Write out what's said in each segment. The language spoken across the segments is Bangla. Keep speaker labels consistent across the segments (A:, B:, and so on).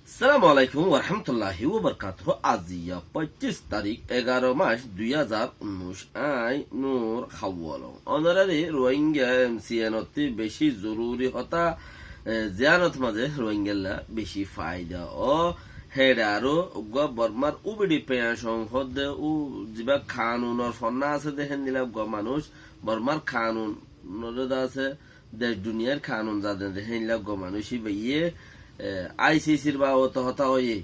A: আসসালামু আলাইকুম ওরহামতুল্লাহি ওবরকাতুহু। আজিয়া 25 তারিখ 11 মাস 2019 আই নূর খাওয়াল অনারারি রোহিঙ্গা এমসিএনতি বেশি জরুরি হতা জিয়ানত মাঝে রোহিঙ্গালা বেশি ফায়দা ও হেডা আরো বর্মার উবিডি পেয়াসং হদে উ জিবা কানুনর ফন্না আছে দেখেন দিলা মানুষ বর্মার কানুন নরদা আছে দেশ দুনিয়ার কানুন যাদের দেখেন মানুষই বাইয়ে আইসিসির বাবত হতা হয়ে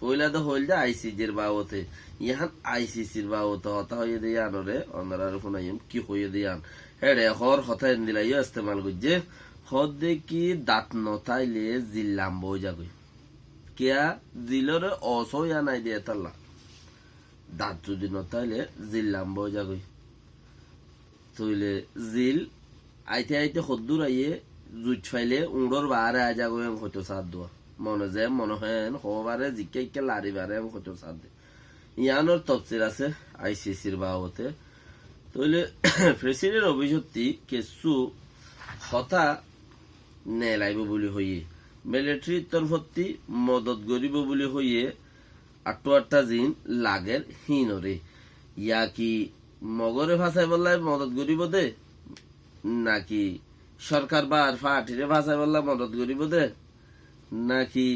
A: হইলা তো হইল আইসিজির বাবতে ইহান আইসিসির বাবত হতা হয়ে দিয়ে আনরে অনারার শুনাইম কি হয়ে দিয়ান হেডে হর হতা দিলাই ইস্তেমাল করছে হদ দেখি দাঁত নথাইলে জিল্লাম বই যাগই কিয়া জিলরে অসয়া নাই দিয়ে তাল্লা দাঁত যদি নথাইলে জিল্লাম বই যাগই তইলে জিল আইতে আইতে হদ্দুর আইয়ে জুট ফাইলে উড়র বারে আজা গো হয়তো সাদ দোয়া মনে যে মনে হেন হবারে জিকে লারি বারে হয়তো সাদ দে ইয়ানোর তফসির আছে আইসিসির বাবতে তইলে প্রেসিডেন্ট অভিযোগটি কিছু হতা নে লাইব বলি হইয়ে মিলিটারির তরফতি মদত গরিব বলি হইয়ে ৮-৮টা জিন লাগের হিনরে ইয়া কি মগরে ভাষায় বললাই মদত গরিব দে নাকি সরকার বা ফাটিরে ভাষায় বললাম মদত করিব দে নাকি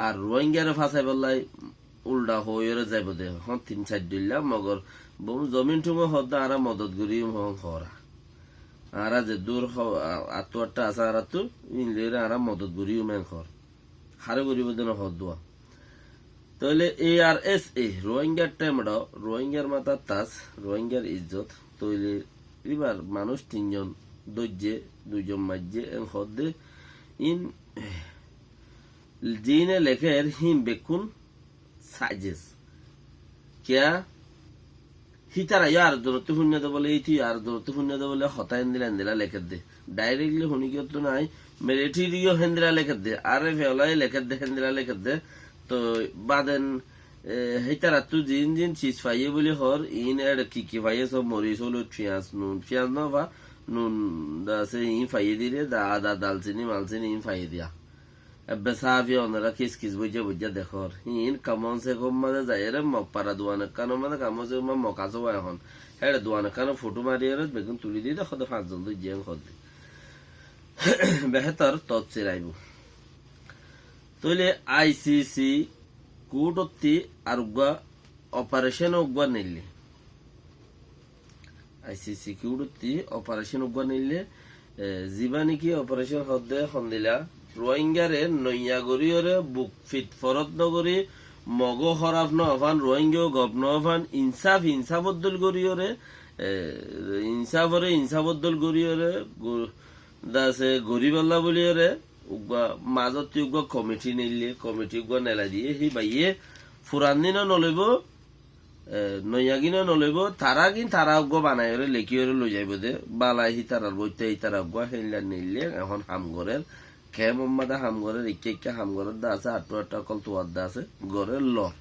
A: আর রোহিঙ্গারে ভাষায় বললাই উল্টা হয়ে যাইব দে হন ৩-৪ দিল্লা মগর জমিন টুমো হদ আরা মদত করি হরা আরা যে দূর ৮-৮টা আছে আরা তো ইংলের আরা মদত করি মেন খর হারে করিব দেন হদ দোয়া তাহলে ARSA রোহিঙ্গার টেমড় রোহিঙ্গার মাথা তাস রোহিঙ্গার ইজ্জত তৈলে এবার মানুষ ৩জন দজ্জে ২জন মাজ্জে হদে ইন জিনে লেখের হিম বেকুন সাজেস কিয়া হিতারা ইয়ার দূরত্ব শূন্য দে বলে এই আর দূরত্ব শূন্য দে বলে হতায় দিলা লেখের দে ডাইরেক্টলি শুনি কেউ তো নাই মিলিটারিও হেন্দিরা লেখের দে আরে ফেলাই লেখের দে হেন্দিরা লেখের দে তো বাদেন হেতারা তো জিন জিন চিজ ফাইয়ে বলে হর ইন এড কি ফাইয়ে সব মরিচ হলো পিঁয়াজ ন বা নুন আছে ইন ফাইয়ে দিলে আদা দালচিনি মালচিনি ইন ফাইয়ে দিয়া বেসাফি ওনারা কিস বুঝা দেখর ইন কামন সে কম মাঝে যাই রে পারা দোয়ানে কানো মানে কামন সে মকাজো এখন হ্যাঁ দোয়ানে কানো ফটো মারিয়ে বেগুন তুলি দিয়ে দেখো ৫জন তো জিয়াং হদে বেহতর তৎসির আইব তইলে আইসিসি কুটত্তি আর অপারেশন উগা নিলে আইসিসি কুটত্তি অপারেশন উগা নিলে জিবা নাকি অপারেশন হদে হন্দিলা রোহিঙ্গারে নৈয়াগরিয়রে বুক ফিট ফরত নগরী মগ হরাফ নফান রোহিঙ্গা গভ নফান ইনসাফদ্দল গরিয়রে ইনসাফদ্দল গরিয়রে দাসে গরিবাল্লা বলিয়রে মাজত কমিটি নিলে কমিটি নেলা দিয়ে সেই বাইয়ে ফুরান দিনও নলইব নৈয়াগিনও নলইব তারা কিন্তু তারা বানাই লেখিয়রে লৈ যাইব দে বালাই সি তারার বইতে তারা হেলা নিলে এখন হামগরের খে মোহাম্মদা হামগরের ইকে হামগরের দা আছে ৮-৮টা কল তোয়ার দা আছে গরের লর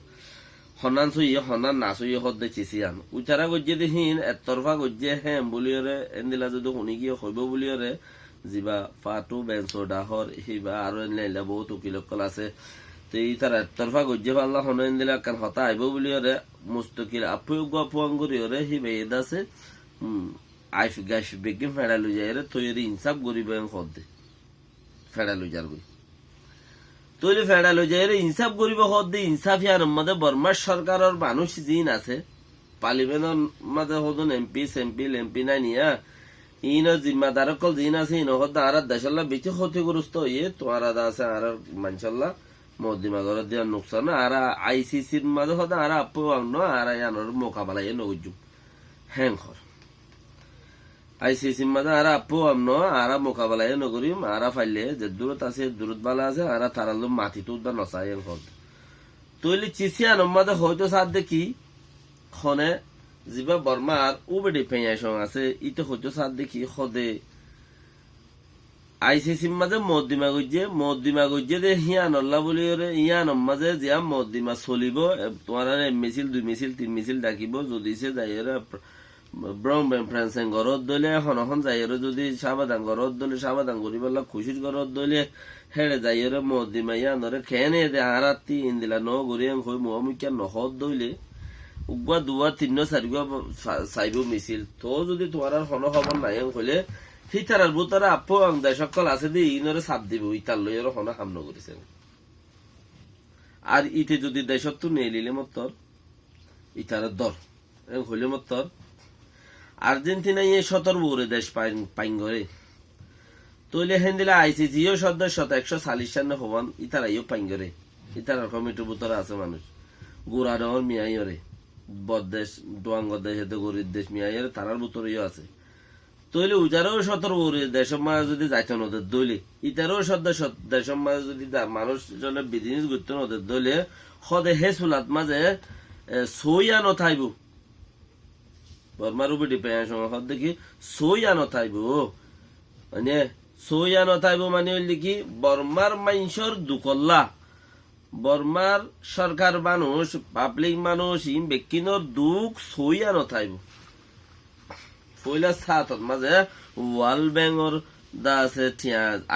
A: হনান সইয়ে হনান না সইয়ে হদ দেখছি আন উচারা গজ্জে দেখিন একতরফা গজ্জে হেম বলিয়রে এন্দিলা যদি শুনি গিয়ে হইব বলিয়রে যিবা ফাটু বেঞ্চৰ ডাহৰ সিবা আৰু এনে বহুত উকিলকল আছে তো ই তাৰ একতৰফা গজ্জে পাল্লা হনন দিলা কান হতা আইব বুলিয়রে মুস্তকিল আপুয় গপুয়াং গরিয়রে সিবা এদ আছে আইফ গাইফ বেগিম ফেডালু যায়রে তৈরি ইনসাফ গরিব হদে ফেডালু যার বই তৈরি ফেডালু যায়রে ইনসাফ গরিব হদে ইনসাফ ইয়ার মধ্যে বর্মার সরকারের মানুষ জিন আছে পার্লিমেন্টের মধ্যে হদন এমপি নাই নিয়া ইনো জিম্মাদার কল জিন আছে ইনো হদা আর দেশাল্লাহ বেশি ক্ষতিগ্রস্ত হয়ে তোমার আছে আর মানসাল্লাহ মদিমাগর দিয়া নুকসান আর আইসিসির মাঝে হদা আর আপু আন্ন আর ইয়ানোর মোকাবেলা এ নগুজুম হ্যাংখর আইসিসির মাঝে আর আপু আন্ন আর মোকাবেলা এ নগরিম আর ফাইলে যে দূরত আছে দূরত বালা আছে আর তারাল মাটি তো উদ্দা নসাই হদ তৈলি চিসিয়ান মাঝে হয়তো সাথ দেখি খনে যিবা বর্মার উবেডি পেঁয়াসং আছে ইতে হয়তো সাত দেখি হদে আইসিসির মাঝে মদিমা গজ্জে দে হিয়ান অল্লা বলি ইয়ান মাঝে জিয়া মদিমা চলিব তোমার মিছিল ২ মিছিল ৩ মিছিল ডাকিব যদি সে যাই ব্রহ্ম ফ্রেন্সেন ঘরত দলে হনহন যাইরে যদি সাবাদান ঘরত দলে সাবাদান করি বললা খুশির ঘরত দলে হেড়ে যাইরে মদি মাইয়া নরে খেনে দে আরাতি ইন্দিলা ন গরিয়াং হই মুমিকা নহদ দইলে উগবা দুয়া তিন চারিগা চাইব মিছিল তো যদি তোমার আর হন খবর নাই হইলে হিতারার বুতারা আপো আং দেয় সকল আছে দি ইনরে চাপ দিব ইতার লইয়ের হন হামন করেছে আর ইতে যদি দেশত্ব নিয়ে নিলে মতর ইতারের দর হইলে মতর আর্জেন্টিনা ইয়ে 17 বউরে দেশ পাইন ঘরে তৈলে হেন্দিলা আইসিসিও সদস্য 140 রান হবান ইতারাইও পাইন ঘরে ইতারার কমিটির বুতরা আছে মানুষ গুড়া ডর মিয়াইরে বদেশ ডোয়াঙ্গ দেশ গরিব দেশ মিয়াইরে তারার বুতরেও আছে তৈলে উজারও 17 বউরে দেশের মাঝে যদি যাইত নদের দইলে ইতারও সদস্য দেশের মাঝে যদি মানুষ জনে বিজনেস করতে নদের দইলে সদে হে সুলাত মাঝে সইয়া নথাইব বর্মার উপরে ডিপেন্ড সঙ্গে দেখি সইয়া নথাইব মানে সইয়া নথাইব মানে হইলে কি বর্মার মাইনসর দুকল্লা বর্মার সরকার মানুষ পাবলিক মানুষ ইন ব্যক্তিনর দুঃখ সইয়া নথাইব পয়লা সাতত মাঝে ওয়ার্ল্ড ব্যাংকর দা আছে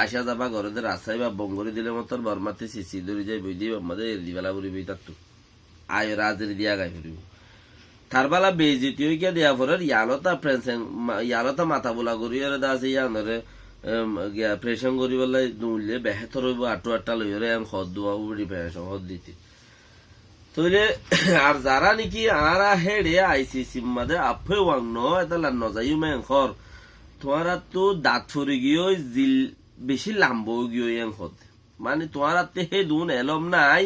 A: আসা যাবা ঘরে রাস্তায় বা বঙ্গরি দিলে মতো বর্মাতে সিসি ধরে যাই বই দিয়ে আমাদের এরদিবেলা বলি বই তার আয় রাজের দিয়া গাই ফিরব তার বেলা বেজিতি হইকে দেয়া পরে ইয়ালতা মাথা বোলা করি দা আছে ইয়ানরে প্রেশন করি বলে দুলে বেহেতর হইব আটু আটটা লইরে হদ দোয়া উড়ি পেশন হদ দিতে তইলে আর যারা নাকি আরা হেড়ে আইসিসি মাদে আপে ওয়াংন এটা লান্ন যাইও মেংখর তোমারা তো দাঁত ফুরি গিয়ে জিল বেশি লাম্ব গিয়ে এংখত মানে তোমারা তে হে দুন এলম নাই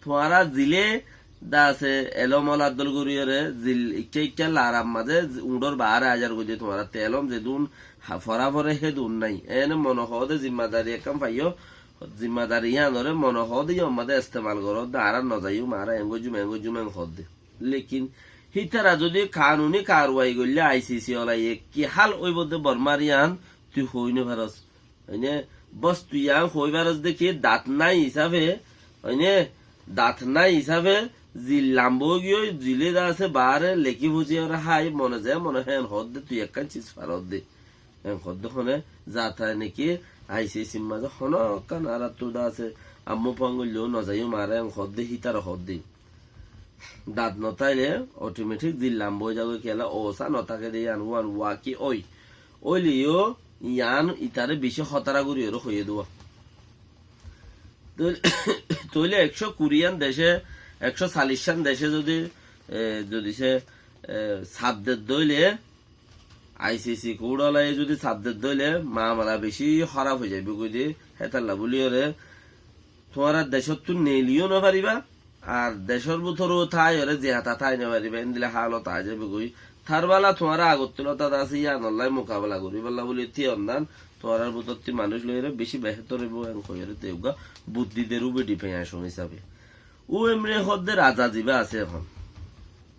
A: তোমারা জিলে দা আছে এলম আলাদল গরিয়রে জিল ইচ্ছা ইচ্ছা লারাম মাঝে উডর 12,000 গজে তোমারা তে এলম যে দুন ফরা ফরে হে দুন নাই এনে মন হদে জিম্মাদারি একম পাইও জিম্মাদারি ইয়ানরে মন হদে আমাদের ইস্তেমাল করো দাঁড়া ন যাইও মারা এঙ্গজুম হদে লেকিন হিতারা যদি কানুনি কারওয়াই করলে আইসিসি ওলাই কি হাল ওই বদে বর্মারিয়ান তুই হইনে ভারস হইনে বস তুই ইয়াং হই ভারস দেখি দাঁত নাই হিসাবে হইনে দাঁত নাই হিসাবে জিল লাম্বো গিয়ে জিলে দা আছে বারে লেকি বুঝি ওরা হাই মনে যায় মনে হয় হদ দে তুই একখান চিজ ফারত দে হদ হনে যা থায় নাকি আইসিসি মাঝে হন কান আর তোর দা আছে আম্মু পঙ্গল নজাইও মারে হদ দে হিতার হদ দে দাঁত নতাইলে অটোমেটিক জিল্লাম বই যাবে খেলা ওসা নতাকে দিয়ে আনবো ওয়াকি ওইলিও ইয়ান ইতারে বেশি হতারা করি ওর হয়ে দেওয়া তৈলে 120 দেশে 140 দেশে যদি সে সাবদের দইলে আইসিসি কোডলাই যদি সাবদের দইলে মামলা বেশি খারাপ হয়ে যাবে কই হেতাল্লা বলি ওরে তোমার দেশত তো নেলিও না পারিবা আর দেশের ভিতরও থাই ওরে যে হাতা থাই না পারিবা এনদিলে হালত আ যাবে কই থার বেলা তোমার আগত্তলতা আছে ইয়ান অনলাই মোকাবেলা করি বললা বলি তি অন্যান তোমার ভিতর মানুষ লইরে বেশি বেহতর হইব কইরে তেউগা বুদ্ধিদের উপরে ডিপেন্ড আসন হিসাবে ও এমনি হদে রাজা জিবা আছে এখন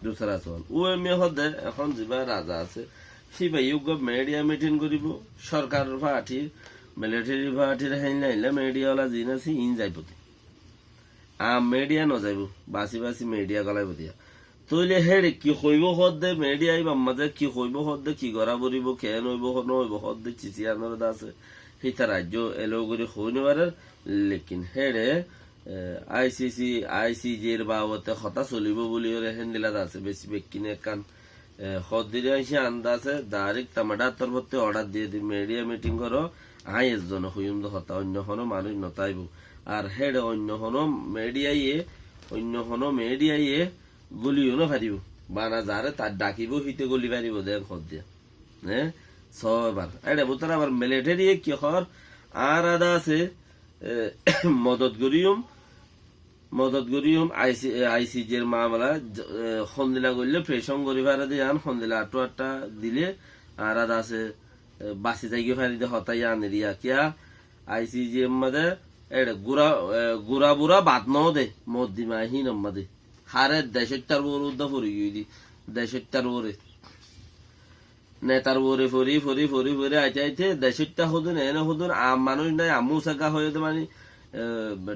A: দুসরা চল ও এমনি হদে এখন জিবা রাজা আছে সিবা ইউগা মিডিয়া মিটিং করিব সরকার পার্টি মিলিটারি পার্টির হাইন নাইলে মিডিয়াওয়ালা জিন আছে ইন যাইব মিডিয়া নযাইব বাসি মিডিয়া গলাইব দিয়া তইলে হেড়ে কি হইব হদে মিডিয়া মাঝে কি হইব হদে কি গড়া বরিব কেন হইব নহইব হদে চিচিয়ানোর আছে হিতা রাজ্য এলো করে হইনে পারে লেকিন হেড়ে আইসিজির বাবতে হতা চলিব বলি হেন্দিলা আছে বেশি বেকিনে কান হদিরে আইসি আন্দাজে ডাইরেক্ট তামাডার তরফতে অর্ডার দিয়ে দি মিডিয়া মিটিং করো আই এজন হইম হতা অন্য হনো মানুষ নতাইব আর হেড়ে অন্য হনো মিডিয়াইয়ে গলিও না পারিব বানা যারে তার ডাকিব হিতে গলি পারিব দেন খদ দিয়া হ্যাঁ সবার এটা বোতার আবার মিলিটারি কি হর আর আদা আছে মদত গরিয়ম আইসিজির মামলা সন্দিলা করলে প্রেশন করি ফারা দিয়ে আন সন্দিলা আটটা দিলে আর আদা আছে বাসি যাইগে ফারি দিয়ে হতাই আনে দিয়া কিয়া আইসিজি মাদে এটা গুড়া বুড়া বাদ ন দে মদ্দিমা হিন মাদে হারে দেশের বড় উদ্দা ফরি গিয়ে দেশের বড়ে নেতার বরে ফরি আইতে দেশেরটা হদুন এনে হদুন মানুষ নাই আমু সাকা হয়ে মানে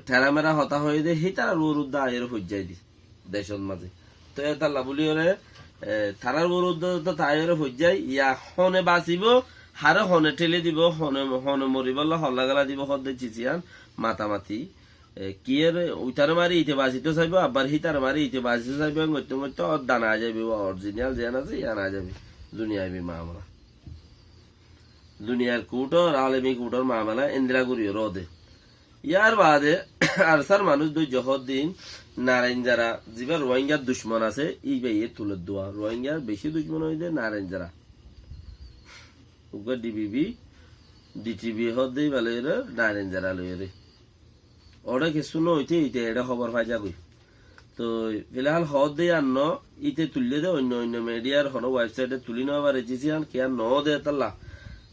A: ঠেরামেরা হতা হয়ে দে সেই তার বড় উদ্দা আয়ের হয়ে যায় দি দেশের মাঝে তো এটা বলি ওরে থারার বরুদ্ধ তো তাইরে হই যায় ইয়া হনে বাঁচিব হারে হনে ঠেলে দিব হনে মরিব হল্লা গলা দিব হদ্দে চিচিয়ান মাতামাতি কিয়ের উইতারে মারি ইতে বাঁচিতে চাইব আবার হিতারে মারি ইতে বাঁচিতে চাইব গত্য গত্য দানা যাবে অরিজিনাল যেন আছে ইয়া না যাবে দুনিয়ায় মামলা দুনিয়ার কুটর আলেমি কুটর মামলা ইন্দিরা গুরিও রদে ইয়ার বাদে আরসার মানুষ দুই জহর দিন নারায়ণ যারা যেবার রোহিঙ্গার দুশ্মন আছে এই বাইয়ে তুলে দোয়া রোহিঙ্গার বেশি দুশ্মন হইলে নারায়ণ যারা ডিবিবি ডিটিভি হদ্দেই ভালো নারায়ণ যারা লইরে ওটা কিছু নইতে ইতে এটা খবর পাই যাবই তো ফিলহাল হদ দিয়ে আন ইতে তুললে দে অন্য অন্য মিডিয়ার হন ওয়েবসাইটে তুলি নেওয়া রেজিছি আন কে আর ন দে তাল্লা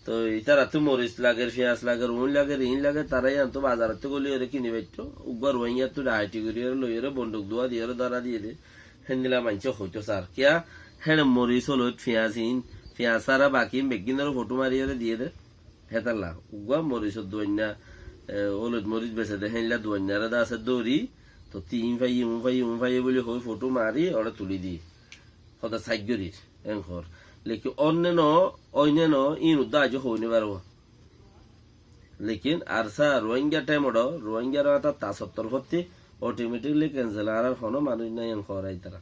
A: তো ইতারা তো মরিচ লাগে পেঁয়াজ লাগে রুন লাগে ঋণ লাগে তারাই আনতো বাজারতে গলি ওরে কিনে পাইতো উবার রোহিঙ্গা তো ডাইটি করি লইরে বন্দুক দোয়া দিয়ে ধরা দিয়ে দে হেন্দিলা মানছে হইতো স্যার কিয়া হেন মরিচ হলো পেঁয়াজ পেঁয়াজ সারা বাকি বেগিনের ফটো মারিয়ে দিয়ে দে হেতাল্লা উগা মরিচর দোয়ান্না হলুদ মরিচ বেছে দে হেনলা দোয়ান্নারা দা আছে দৌড়ি তো তিন ফাই বলে হই ফটো মারি ওরা তুলি দি সদা সাইগরির এঙ্কর লেকিন অন্যান্য ইন উদ্দাজ হইনি পারব লেকিন আরসা রোহিঙ্গা টাইম রোহিঙ্গার তা সত্তর ভর্তি অটোমেটিকলি ক্যান্সেল আর হনো মানুষ নাই এঙ্কর আই তারা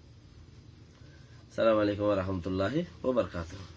A: সালাম আলাইকুম রহমতুল্লাহি ওয়া বারাকাতুহু